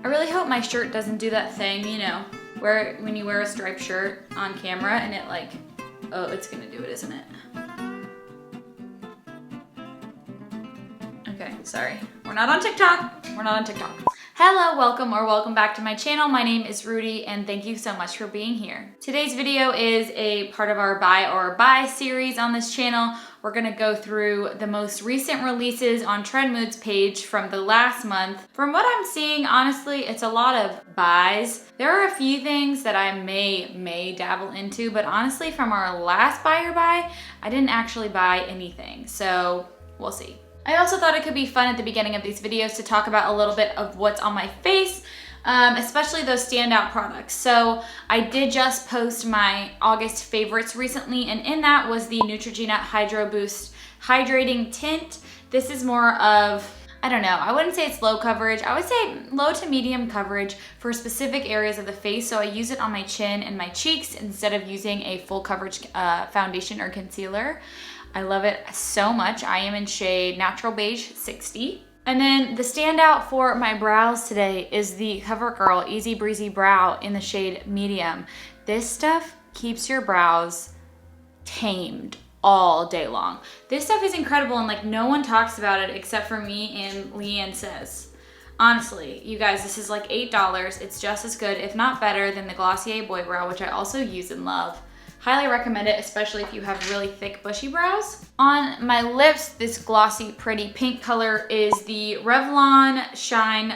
I really hope my shirt doesn't do that thing, you know, where when you wear a striped shirt on camera and it like, oh, it's gonna do it, isn't it? Okay, sorry. We're not on TikTok. We're not on TikTok. Hello, welcome back to my channel. My name is Rudi and thank you so much for being here. Today's video is a part of our buy or buy series on this channel. We're gonna go through the most recent releases on Trend Mood's page from the last month. From what I'm seeing, honestly, it's a lot of buys. There are a few things that I may dabble into, but honestly, from our last buy or buy, I didn't actually buy anything, so we'll see. I also thought it could be fun at the beginning of these videos to talk about a little bit of what's on my face, especially those standout products. So I did just post my August favorites recently, and in that was the Neutrogena Hydro Boost Hydrating Tint. This is more of, I don't know, I wouldn't say it's low coverage. I would say low to medium coverage for specific areas of the face. So I use it on my chin and my cheeks instead of using a full coverage foundation or concealer. I love it so much. I am in shade Natural Beige 60. And then the standout for my brows today is the CoverGirl Easy Breezy Brow in the shade Medium. This stuff keeps your brows tamed all day long. This stuff is incredible and like no one talks about it except for me and Leanne Says. Honestly, you guys, this is like $8. It's just as good, if not better, than the Glossier Boy Brow, which I also use and love. Highly recommend it, especially if you have really thick, bushy brows. On my lips, this glossy, pretty pink color is the Revlon Shine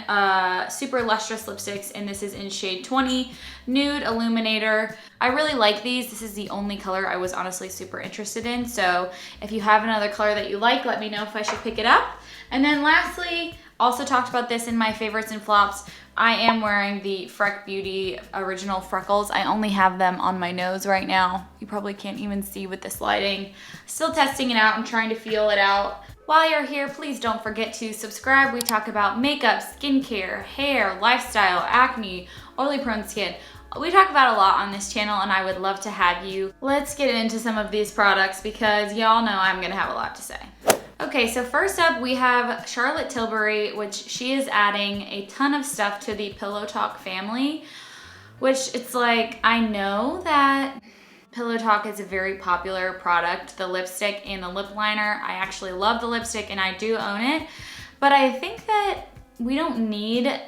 Super Lustrous Lipsticks, and this is in shade 20, Nude Illuminator. I really like these. This is the only color I was honestly super interested in, so if you have another color that you like, let me know if I should pick it up. And then lastly, also talked about this in my favorites and flops, I am wearing the Freck Beauty Original Freckles. I only have them on my nose right now. You probably can't even see with this lighting. Still testing it out and trying to feel it out. While you're here, please don't forget to subscribe. We talk about makeup, skincare, hair, lifestyle, acne, oily prone skin. We talk about a lot on this channel and I would love to have you. Let's get into some of these products because y'all know I'm gonna have a lot to say. Okay, so first up we have Charlotte Tilbury, which she is adding a ton of stuff to the Pillowtalk family, which it's like, I know that Pillowtalk is a very popular product, the lipstick and the lip liner. I actually love the lipstick and I do own it, but I think that we don't need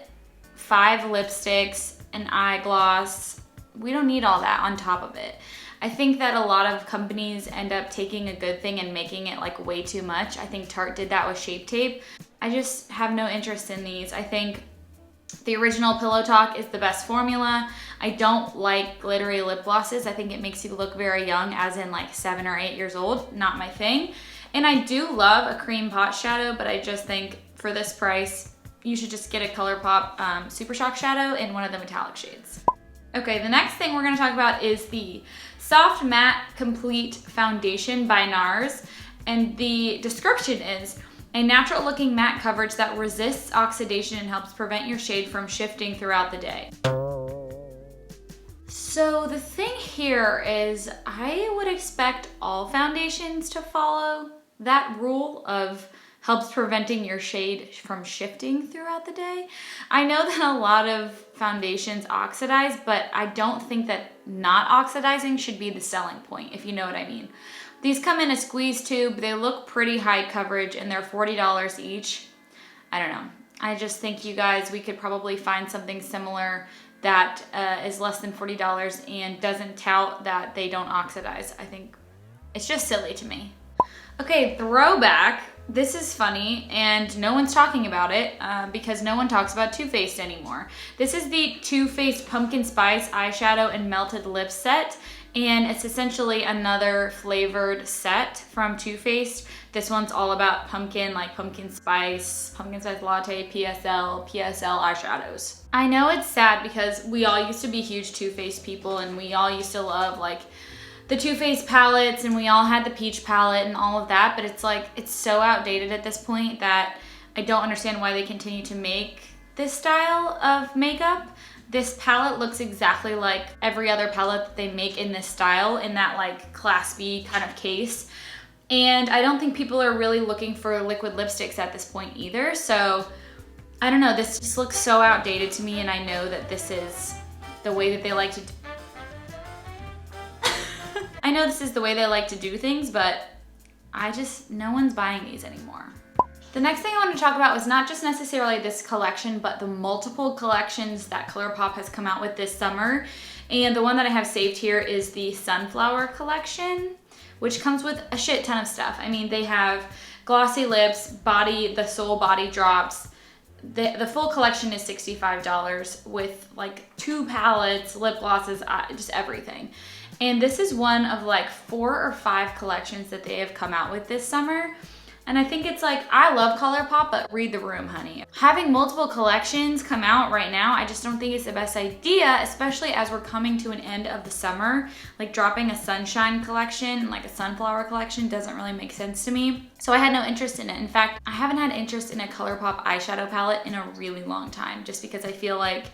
5 lipsticks, an eye gloss. We don't need all that on top of it. I think that a lot of companies end up taking a good thing and making it like way too much. I think Tarte did that with Shape Tape. I just have no interest in these. I think the original Pillowtalk is the best formula. I don't like glittery lip glosses. I think it makes you look very young, as in like 7 or 8 years old. Not my thing. And I do love a cream pot shadow, but I just think for this price, you should just get a Colourpop Super Shock shadow in one of the metallic shades. Okay, the next thing we're gonna talk about is the Soft Matte Complete Foundation by NARS, and the description is a natural looking matte coverage that resists oxidation and helps prevent your shade from shifting throughout the day. So the thing here is I would expect all foundations to follow that rule of helps preventing your shade from shifting throughout the day. I know that a lot of foundations oxidize, but I don't think that not oxidizing should be the selling point, if you know what I mean. These come in a squeeze tube. They look pretty high coverage and they're $40 each. I don't know. I just think you guys, we could probably find something similar that is less than $40 and doesn't tout that they don't oxidize. I think it's just silly to me. Okay, throwback. This is funny and no one's talking about it because no one talks about Too Faced anymore. This is the Too Faced Pumpkin Spice Eyeshadow and Melted Lip Set, and it's essentially another flavored set from Too Faced. This one's all about pumpkin, like pumpkin spice latte, PSL eyeshadows. I know it's sad because we all used to be huge Too Faced people and we all used to love like the Too Faced palettes and we all had the peach palette and all of that, but it's like, it's so outdated at this point that I don't understand why they continue to make this style of makeup. This palette looks exactly like every other palette that they make in this style, in that like Class B kind of case. And I don't think people are really looking for liquid lipsticks at this point either. So I don't know, this just looks so outdated to me, and I know that this is the way that they like to I know this is the way they like to do things, but no one's buying these anymore. The next thing I want to talk about was not just necessarily this collection, but the multiple collections that Colourpop has come out with this summer. And the one that I have saved here is the Sunflower collection, which comes with a shit ton of stuff. I mean, they have glossy lips, the Soul Body Drops. The full collection is $65 with like 2 palettes, lip glosses, just everything. And this is one of like 4 or 5 collections that they have come out with this summer. And I think it's like, I love Colourpop, but read the room, honey. Having multiple collections come out right now, I just don't think it's the best idea, especially as we're coming to an end of the summer. Like dropping a Sunshine collection, like a Sunflower collection, doesn't really make sense to me. So I had no interest in it. In fact, I haven't had interest in a Colourpop eyeshadow palette in a really long time, just because I feel like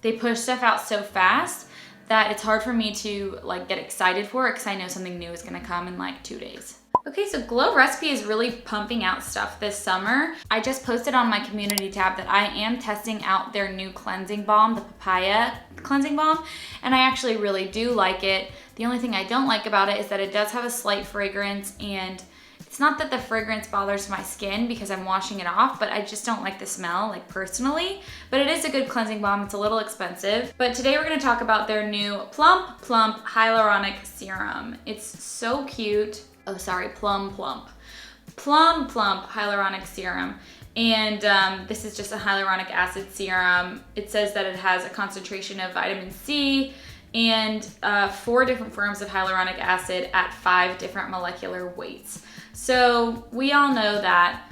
they push stuff out so fast that it's hard for me to like get excited for it, because I know something new is gonna come in like 2 days. Okay, so Glow Recipe is really pumping out stuff this summer. I just posted on my community tab that I am testing out their new cleansing balm, the Papaya cleansing balm, and I actually really do like it. The only thing I don't like about it is that it does have a slight fragrance, and it's not that the fragrance bothers my skin because I'm washing it off, but I just don't like the smell, like personally. But it is a good cleansing balm. It's a little expensive. But today we're gonna talk about their new Plump Hyaluronic Serum. It's so cute. Oh, sorry, Plump Hyaluronic Serum. And this is just a hyaluronic acid serum. It says that it has a concentration of vitamin C and 4 different forms of hyaluronic acid at 5 different molecular weights. So we all know that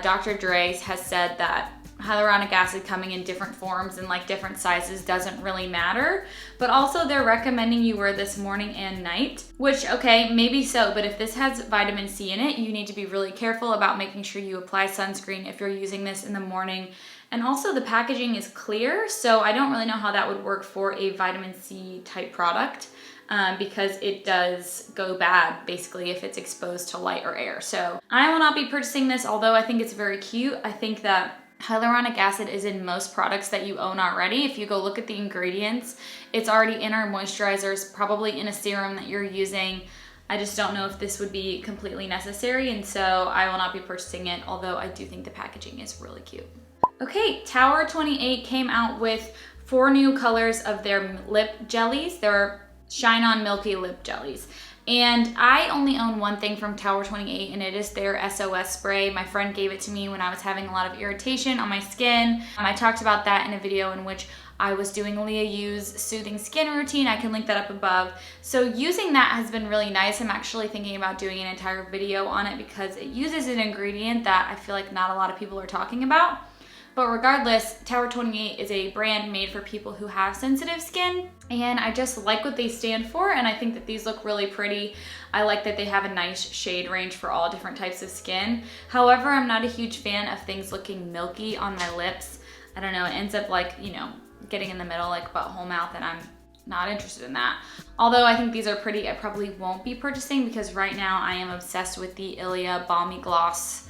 Dr. Dre has said that hyaluronic acid coming in different forms and like different sizes doesn't really matter, but also they're recommending you wear this morning and night, which, okay, maybe so, but if this has vitamin C in it, you need to be really careful about making sure you apply sunscreen if you're using this in the morning. And also the packaging is clear, so I don't really know how that would work for a vitamin C type product, because it does go bad basically if it's exposed to light or air. So I will not be purchasing this, although I think it's very cute. I think that hyaluronic acid is in most products that you own already. If you go look at the ingredients, it's already in our moisturizers, probably in a serum that you're using. I just don't know if this would be completely necessary, and so I will not be purchasing it, although I do think the packaging is really cute. Okay, Tower28 came out with 4 new colors of their lip jellies. They're Shine On Milky Lip Jellies. And I only own one thing from Tower28, and it is their SOS spray. My friend gave it to me when I was having a lot of irritation on my skin. I talked about that in a video in which I was doing Leah Yu's soothing skin routine. I can link that up above. So using that has been really nice. I'm actually thinking about doing an entire video on it because it uses an ingredient that I feel like not a lot of people are talking about. But regardless, Tower28 is a brand made for people who have sensitive skin, and I just like what they stand for, and I think that these look really pretty. I like that they have a nice shade range for all different types of skin. However, I'm not a huge fan of things looking milky on my lips. I don't know, it ends up like, you know, getting in the middle like butthole mouth, and I'm not interested in that. Although I think these are pretty, I probably won't be purchasing because right now I am obsessed with the Ilia Balmy Gloss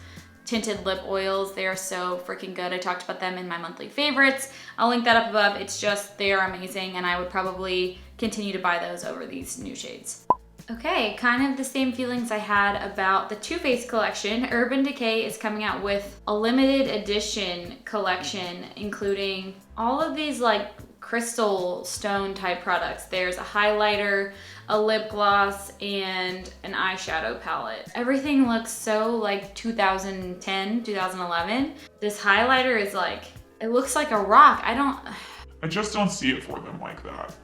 tinted lip oils. They are so freaking good. I talked about them in my monthly favorites. I'll link that up above. It's just, they are amazing, and I would probably continue to buy those over these new shades. Okay, kind of the same feelings I had about the Too Faced collection. Urban Decay is coming out with a limited edition collection, including all of these like crystal stone type products. There's a highlighter, a lip gloss, and an eyeshadow palette. Everything looks so like 2010, 2011. This highlighter is like, it looks like a rock. I just don't see it for them like that.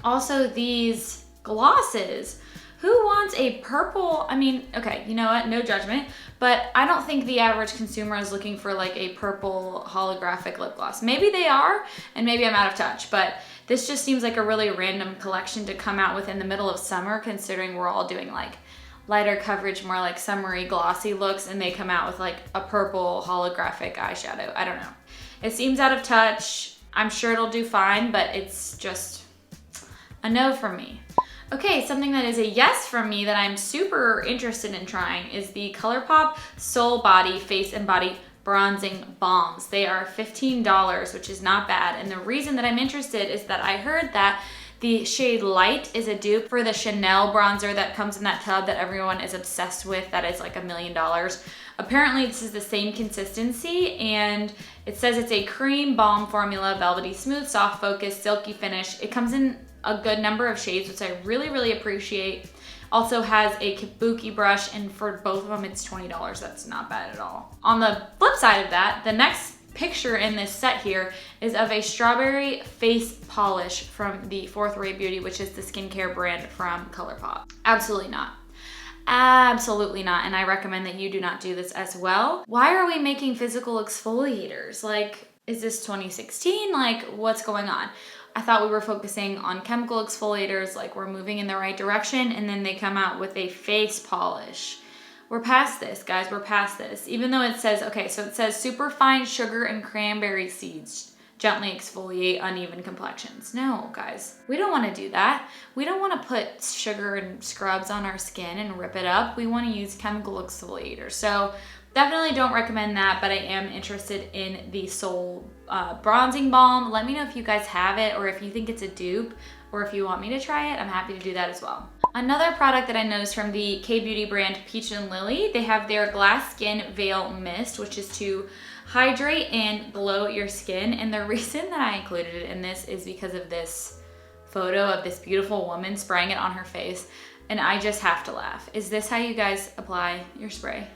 Also, these glosses. Who wants a purple? I mean, okay, you know what? No judgment, but I don't think the average consumer is looking for like a purple holographic lip gloss. Maybe they are, and maybe I'm out of touch, but this just seems like a really random collection to come out with in the middle of summer, considering we're all doing like lighter coverage, more like summery glossy looks, and they come out with like a purple holographic eyeshadow. I don't know. It seems out of touch. I'm sure it'll do fine, but it's just a no from me. Okay, something that is a yes from me that I'm super interested in trying is the Colourpop Soul Body Face and Body bronzing balms. They are $15, which is not bad. And the reason that I'm interested is that I heard that the shade Light is a dupe for the Chanel bronzer that comes in that tub that everyone is obsessed with, that is like $1 million. Apparently this is the same consistency, and it says it's a cream balm formula, velvety smooth, soft focus, silky finish. It comes in a good number of shades, which I really appreciate. Also has a kabuki brush, and for both of them it's $20. That's not bad at all. On the flip side of that, the next picture in this set here is of a strawberry face polish from the Fourth Ray Beauty, which is the skincare brand from Colourpop. Absolutely not. Absolutely not, and I recommend that you do not do this as well. Why are we making physical exfoliators? Like, is this 2016? Like, what's going on? I thought we were focusing on chemical exfoliators, like we're moving in the right direction, and then they come out with a face polish. We're past this, guys, we're past this. Even though it says, okay, so it says super fine sugar and cranberry seeds gently exfoliate uneven complexions. No, guys, we don't want to do that. We don't want to put sugar and scrubs on our skin and rip it up. We want to use chemical exfoliators. So definitely don't recommend that, but I am interested in the Soul bronzing balm. Let me know if you guys have it, or if you think it's a dupe, or if you want me to try it. I'm happy to do that as well. Another product that I noticed from the K-Beauty brand Peach and Lily, they have their Glass Skin Veil Mist, which is to hydrate and glow your skin. And the reason that I included it in this is because of this photo of this beautiful woman spraying it on her face. And I just have to laugh. Is this how you guys apply your spray?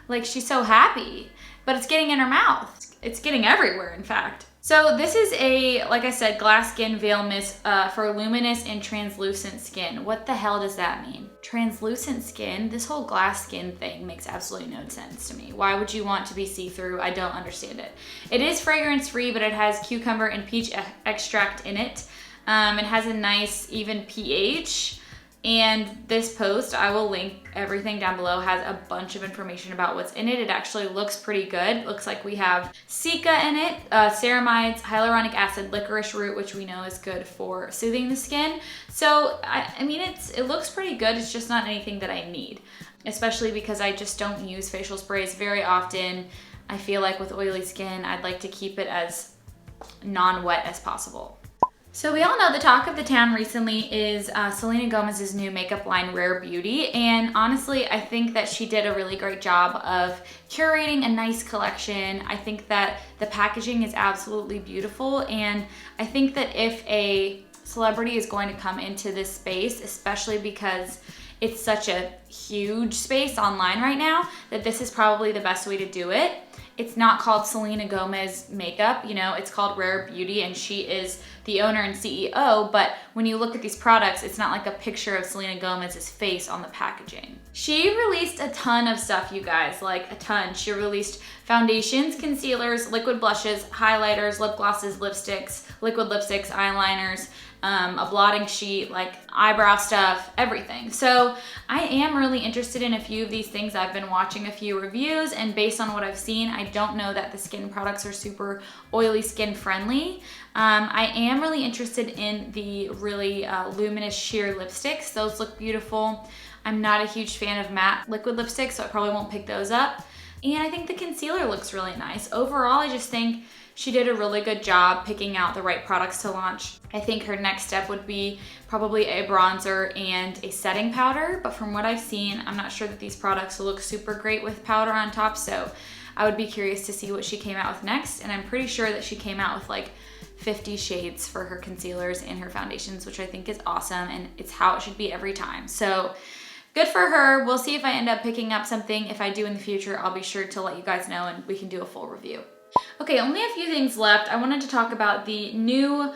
Like, she's so happy, but it's getting in her mouth. It's getting everywhere, in fact. So this is a, like I said, Glass Skin Veil Mist for luminous and translucent skin. What the hell does that mean? Translucent skin? This whole glass skin thing makes absolutely no sense to me. Why would you want to be see-through? I don't understand it. It is fragrance-free, but it has cucumber and peach extract in it. It has a nice, even pH. And this post, I will link everything down below, has a bunch of information about what's in it. It actually looks pretty good. Looks like we have cica in it, ceramides, hyaluronic acid, licorice root, which we know is good for soothing the skin. So, I mean, it looks pretty good. It's just not anything that I need, especially because I just don't use facial sprays very often. I feel like with oily skin, I'd like to keep it as non-wet as possible. So we all know the talk of the town recently is Selena Gomez's new makeup line, Rare Beauty. And honestly, I think that she did a really great job of curating a nice collection. I think that the packaging is absolutely beautiful. And I think that if a celebrity is going to come into this space, especially because it's such a huge space online right now, that this is probably the best way to do it. It's not called Selena Gomez makeup, you know, it's called Rare Beauty, and she is the owner and CEO, but when you look at these products, it's not like a picture of Selena Gomez's face on the packaging. She released a ton of stuff, you guys, like a ton. She released foundations, concealers, liquid blushes, highlighters, lip glosses, lipsticks, liquid lipsticks, eyeliners, a blotting sheet, like eyebrow stuff, everything. So I am really interested in a few of these things. I've been watching a few reviews, and based on what I've seen, I don't know that the skin products are super oily skin friendly. I am really interested in the really luminous sheer lipsticks. Those look beautiful. I'm not a huge fan of matte liquid lipsticks, so I probably won't pick those up. And I think the concealer looks really nice. Overall, I just think she did a really good job picking out the right products to launch. I think her next step would be probably a bronzer and a setting powder, but from what I've seen, I'm not sure that these products will look super great with powder on top, so I would be curious to see what she came out with next, and I'm pretty sure that she came out with like 50 shades for her concealers and her foundations, which I think is awesome, and it's how it should be every time. So good for her. We'll see if I end up picking up something. If I do in the future, I'll be sure to let you guys know and we can do a full review. Okay, only a few things left. I wanted to talk about the new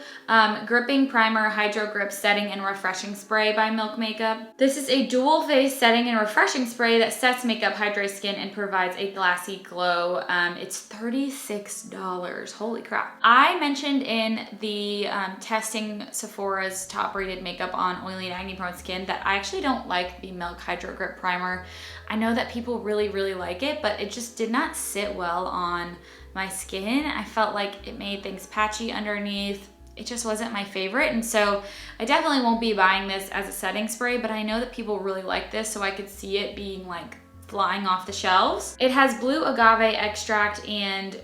Gripping Primer Hydro Grip Setting and Refreshing Spray by Milk Makeup. This is a dual phase setting and refreshing spray that sets makeup, hydrates skin, and provides a glassy glow. It's $36. Holy crap. I mentioned in the testing Sephora's top rated makeup on oily and acne prone skin that I actually don't like the Milk Hydro Grip Primer. I know that people really like it, but it just did not sit well on my skin. I felt like it made things patchy underneath. It just wasn't my favorite, and so I definitely won't be buying this as a setting spray, but I know that people really like this, so I could see it being like flying off the shelves. It has blue agave extract and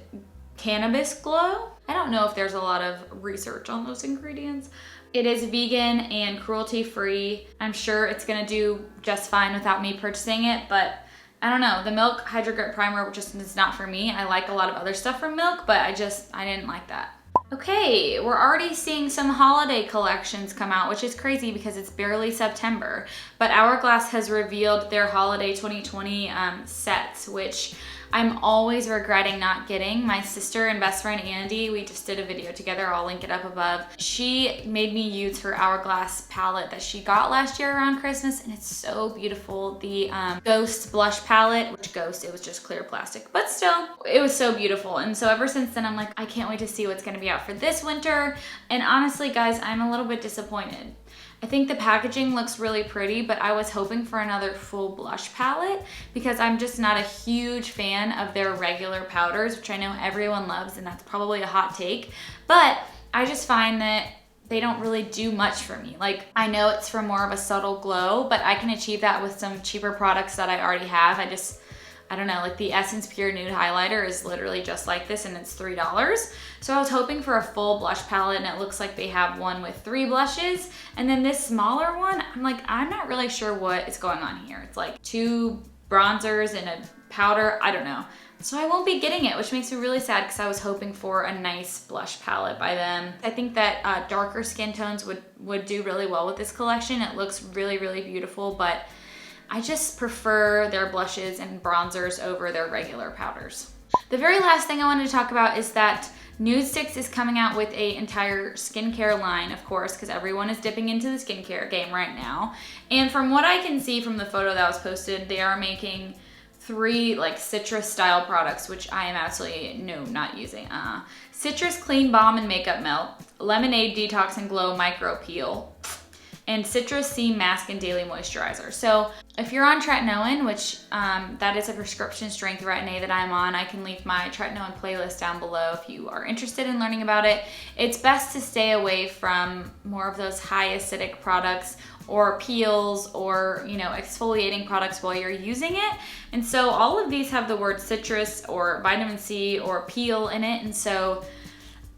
cannabis glow. I don't know if there's a lot of research on those ingredients. It is vegan and cruelty-free. I'm sure it's gonna do just fine without me purchasing it, but I don't know. The Milk Hydro Grip Primer just is not for me. I like a lot of other stuff from Milk, but I didn't like that. Okay, we're already seeing some holiday collections come out, which is crazy because it's barely September. But Hourglass has revealed their holiday 2020 sets, which I'm always regretting not getting. My sister and best friend Andy, we just did a video together, I'll link it up above. She made me use her Hourglass palette that she got last year around Christmas, and it's so beautiful. The Ghost blush palette, which Ghost, it was just clear plastic, but still, it was so beautiful. And so ever since then, I'm like, I can't wait to see what's gonna be out for this winter. And honestly, guys, I'm a little bit disappointed. I think the packaging looks really pretty, but I was hoping for another full blush palette because I'm just not a huge fan of their regular powders, which I know everyone loves, and that's probably a hot take, but I just find that they don't really do much for me. Like, I know it's for more of a subtle glow, but I can achieve that with some cheaper products that I already have. I don't know, like the Essence Pure Nude Highlighter is literally just like this and it's $3. So I was hoping for a full blush palette, and it looks like they have one with 3 blushes. And then this smaller one, I'm like, I'm not really sure what is going on here. It's like 2 bronzers and a powder, I don't know. So I won't be getting it, which makes me really sad because I was hoping for a nice blush palette by them. I think that darker skin tones would do really well with this collection. It looks really, really beautiful, but I just prefer their blushes and bronzers over their regular powders. The very last thing I wanted to talk about is that Nudestix is coming out with an entire skincare line, of course, because everyone is dipping into the skincare game right now. And from what I can see from the photo that was posted, they are making 3 like citrus style products, which I am absolutely not using. Citrus Clean Balm and Makeup Melt, Lemonade Detox and Glow Micro Peel, and Citrus C Mask and Daily Moisturizer. So if you're on tretinoin, which that is a prescription strength Retin-A that I'm on, I can leave my tretinoin playlist down below if you are interested in learning about it. It's best to stay away from more of those high acidic products or peels or, exfoliating products while you're using it. And so all of these have the word citrus or vitamin C or peel in it. And so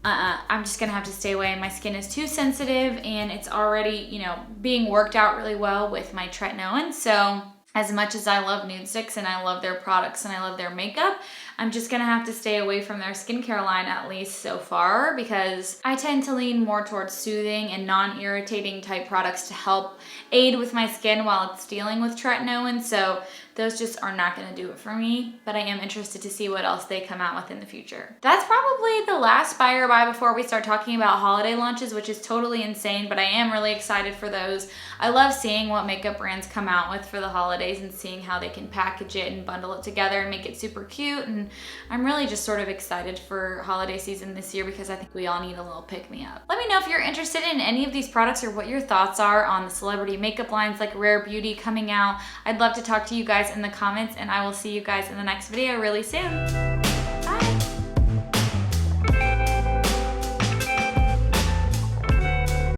I'm just gonna have to stay away, and my skin is too sensitive, and it's already, being worked out really well with my tretinoin. So as much as I love Nudestix and I love their products and I love their makeup, I'm just gonna have to stay away from their skincare line, at least so far, because I tend to lean more towards soothing and non-irritating type products to help aid with my skin while it's dealing with tretinoin. So those just are not gonna do it for me, but I am interested to see what else they come out with in the future. That's probably the last buy or buy before we start talking about holiday launches, which is totally insane, but I am really excited for those. I love seeing what makeup brands come out with for the holidays and seeing how they can package it and bundle it together and make it super cute. And I'm really just sort of excited for holiday season this year because I think we all need a little pick-me-up. Let me know if you're interested in any of these products or what your thoughts are on the celebrity makeup lines like Rare Beauty coming out. I'd love to talk to you guys in the comments, and I will see you guys in the next video really soon.